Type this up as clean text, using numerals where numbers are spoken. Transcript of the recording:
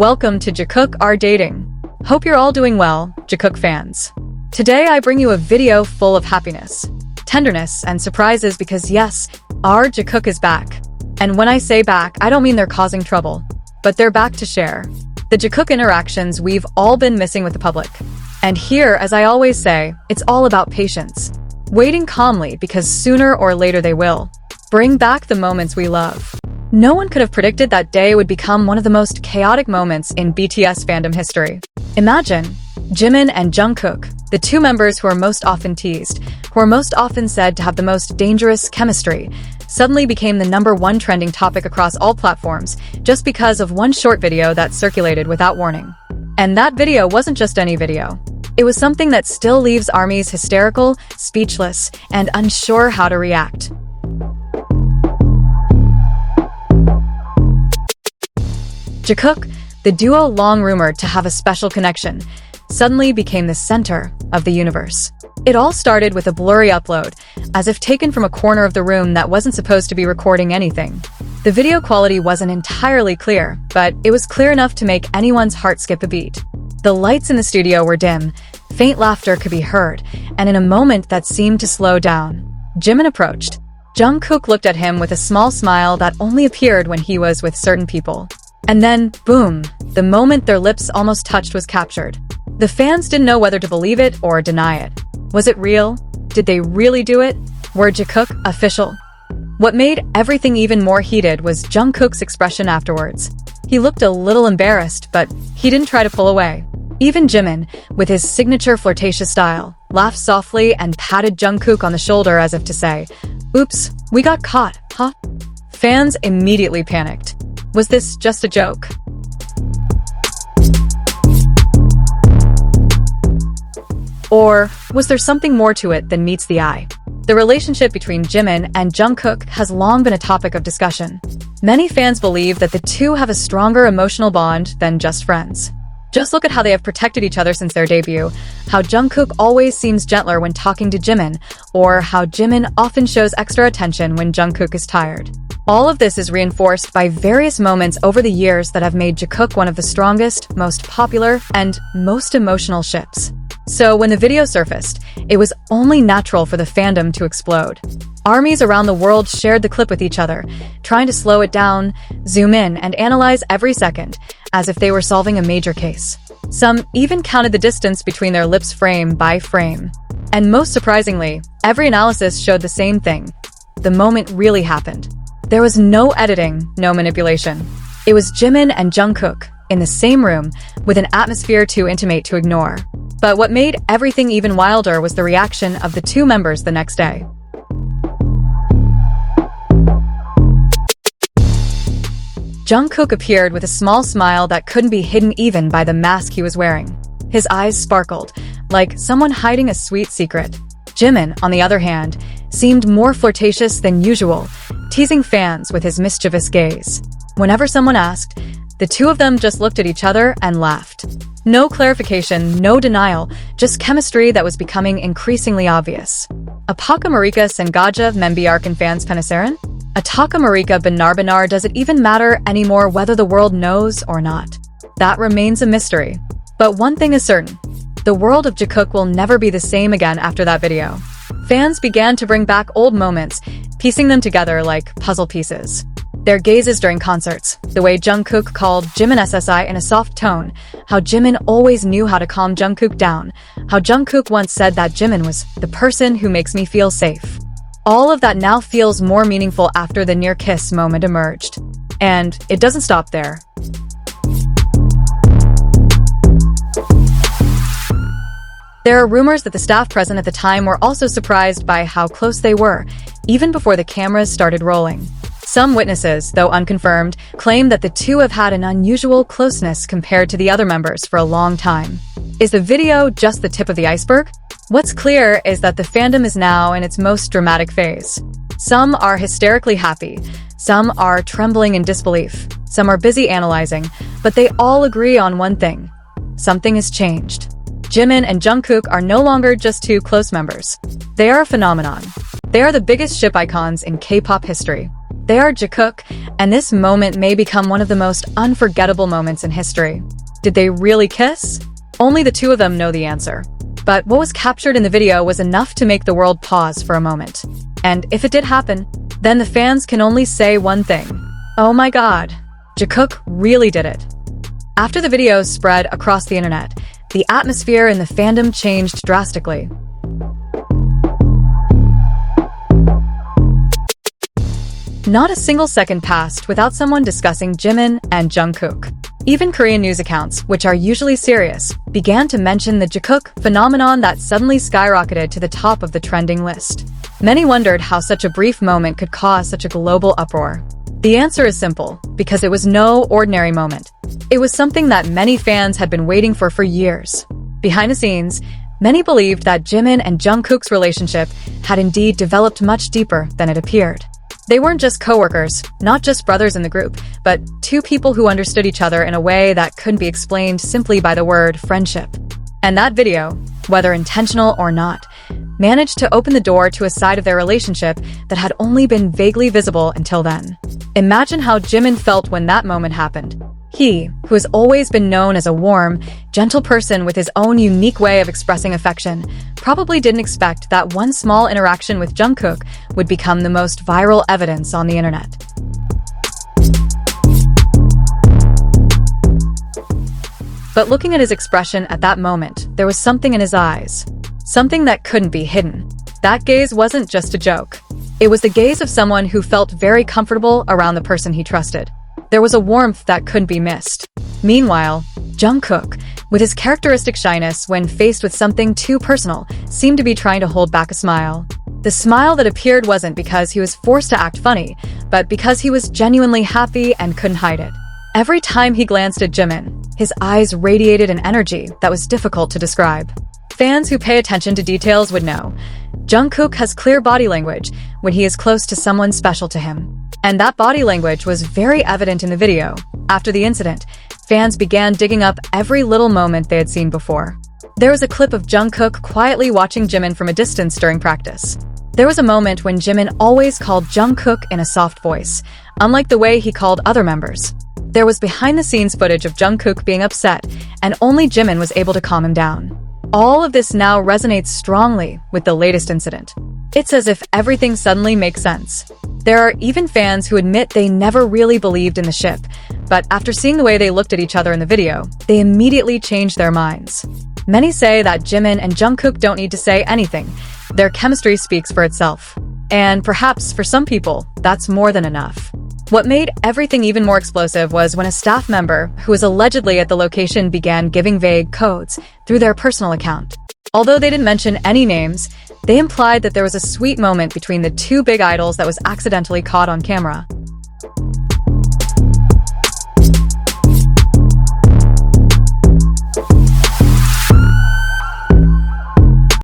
Welcome to Jikook are dating. Hope you're all doing well, Jikook fans. Today I bring you a video full of happiness, tenderness, and surprises because yes, our Jikook is back. And when I say back, I don't mean they're causing trouble, but they're back to share the Jikook interactions we've all been missing with the public. And here, as I always say, it's all about patience. Waiting calmly because sooner or later they will bring back the moments we love. No one could have predicted that day would become one of the most chaotic moments in BTS fandom history. Imagine Jimin and Jungkook, the two members who are most often teased, who are most often said to have the most dangerous chemistry, suddenly became the #1 trending topic across all platforms just because of one short video that circulated without warning. And that video wasn't just any video. It was something that still leaves ARMYs hysterical, speechless, and unsure how to react. Jikook, the duo long rumored to have a special connection, suddenly became the center of the universe. It all started with a blurry upload, as if taken from a corner of the room that wasn't supposed to be recording anything. The video quality wasn't entirely clear, but it was clear enough to make anyone's heart skip a beat. The lights in the studio were dim, faint laughter could be heard, and in a moment that seemed to slow down, Jimin approached. Jungkook looked at him with a small smile that only appeared when he was with certain people. And then, boom, the moment their lips almost touched was captured. The fans didn't know whether to believe it or deny it. Was it real? Did they really do it? Were Jikook official? What made everything even more heated was Jungkook's expression afterwards. He looked a little embarrassed, but he didn't try to pull away. Even Jimin, with his signature flirtatious style, laughed softly and patted Jungkook on the shoulder as if to say, "Oops, we got caught, huh?" Fans immediately panicked. Was this just a joke? Or was there something more to it than meets the eye? The relationship between Jimin and Jungkook has long been a topic of discussion. Many fans believe that the two have a stronger emotional bond than just friends. Just look at how they have protected each other since their debut, how Jungkook always seems gentler when talking to Jimin, or how Jimin often shows extra attention when Jungkook is tired. All of this is reinforced by various moments over the years that have made Jikook one of the strongest, most popular, and most emotional ships. So when the video surfaced, it was only natural for the fandom to explode. ARMYs around the world shared the clip with each other, trying to slow it down, zoom in, and analyze every second, as if they were solving a major case. Some even counted the distance between their lips frame by frame. And most surprisingly, every analysis showed the same thing. The moment really happened. There was no editing, no manipulation. It was Jimin and Jungkook in the same room with an atmosphere too intimate to ignore. But what made everything even wilder was the reaction of the two members the next day. Jungkook appeared with a small smile that couldn't be hidden even by the mask he was wearing. His eyes sparkled, like someone hiding a sweet secret. Jimin, on the other hand, seemed more flirtatious than usual, teasing fans with his mischievous gaze. Whenever someone asked, the two of them just looked at each other and laughed. No clarification, no denial, just chemistry that was becoming increasingly obvious. Apaka Marika Sengaja Membiarkan fans Penasaran? Ataka Marika Benar does it even matter anymore whether the world knows or not? That remains a mystery. But one thing is certain. The world of Jikook will never be the same again after that video. Fans began to bring back old moments, piecing them together like puzzle pieces. Their gazes during concerts, the way Jungkook called Jimin SSI in a soft tone, how Jimin always knew how to calm Jungkook down, how Jungkook once said that Jimin was the person who makes me feel safe. All of that now feels more meaningful after the near-kiss moment emerged. And it doesn't stop there. There are rumors that the staff present at the time were also surprised by how close they were, even before the cameras started rolling. Some witnesses, though unconfirmed, claim that the two have had an unusual closeness compared to the other members for a long time. Is the video just the tip of the iceberg? What's clear is that the fandom is now in its most dramatic phase. Some are hysterically happy, some are trembling in disbelief, some are busy analyzing, but they all agree on one thing. Something has changed. Jimin and Jungkook are no longer just two close members. They are a phenomenon. They are the biggest ship icons in K-pop history. They are Jikook, and this moment may become one of the most unforgettable moments in history. Did they really kiss? Only the two of them know the answer. But what was captured in the video was enough to make the world pause for a moment. And if it did happen, then the fans can only say one thing. Oh my god, Jikook really did it. After the video spread across the internet, the atmosphere in the fandom changed drastically. Not a single second passed without someone discussing Jimin and Jungkook. Even Korean news accounts, which are usually serious, began to mention the Jikook phenomenon that suddenly skyrocketed to the top of the trending list. Many wondered how such a brief moment could cause such a global uproar. The answer is simple, because it was no ordinary moment. It was something that many fans had been waiting for years. Behind the scenes, many believed that Jimin and Jungkook's relationship had indeed developed much deeper than it appeared. They weren't just co-workers, not just brothers in the group, but two people who understood each other in a way that couldn't be explained simply by the word friendship. And that video, whether intentional or not, managed to open the door to a side of their relationship that had only been vaguely visible until then. Imagine how Jimin felt when that moment happened. He, who has always been known as a warm, gentle person with his own unique way of expressing affection, probably didn't expect that one small interaction with Jungkook would become the most viral evidence on the internet. But looking at his expression at that moment, there was something in his eyes. Something that couldn't be hidden. That gaze wasn't just a joke. It was the gaze of someone who felt very comfortable around the person he trusted. There was a warmth that couldn't be missed. Meanwhile, Jungkook, with his characteristic shyness when faced with something too personal, seemed to be trying to hold back a smile. The smile that appeared wasn't because he was forced to act funny, but because he was genuinely happy and couldn't hide it. Every time he glanced at Jimin, his eyes radiated an energy that was difficult to describe. Fans who pay attention to details would know. Jungkook has clear body language when he is close to someone special to him. And that body language was very evident in the video. After the incident, fans began digging up every little moment they had seen before. There was a clip of Jungkook quietly watching Jimin from a distance during practice. There was a moment when Jimin always called Jungkook in a soft voice, unlike the way he called other members. There was behind-the-scenes footage of Jungkook being upset, and only Jimin was able to calm him down. All of this now resonates strongly with the latest incident. It's as if everything suddenly makes sense. There are even fans who admit they never really believed in the ship, but after seeing the way they looked at each other in the video, they immediately changed their minds. Many say that Jimin and Jungkook don't need to say anything. Their chemistry speaks for itself. And perhaps for some people, that's more than enough. What made everything even more explosive was when a staff member, who was allegedly at the location, began giving vague codes through their personal account. Although they didn't mention any names, they implied that there was a sweet moment between the two big idols that was accidentally caught on camera.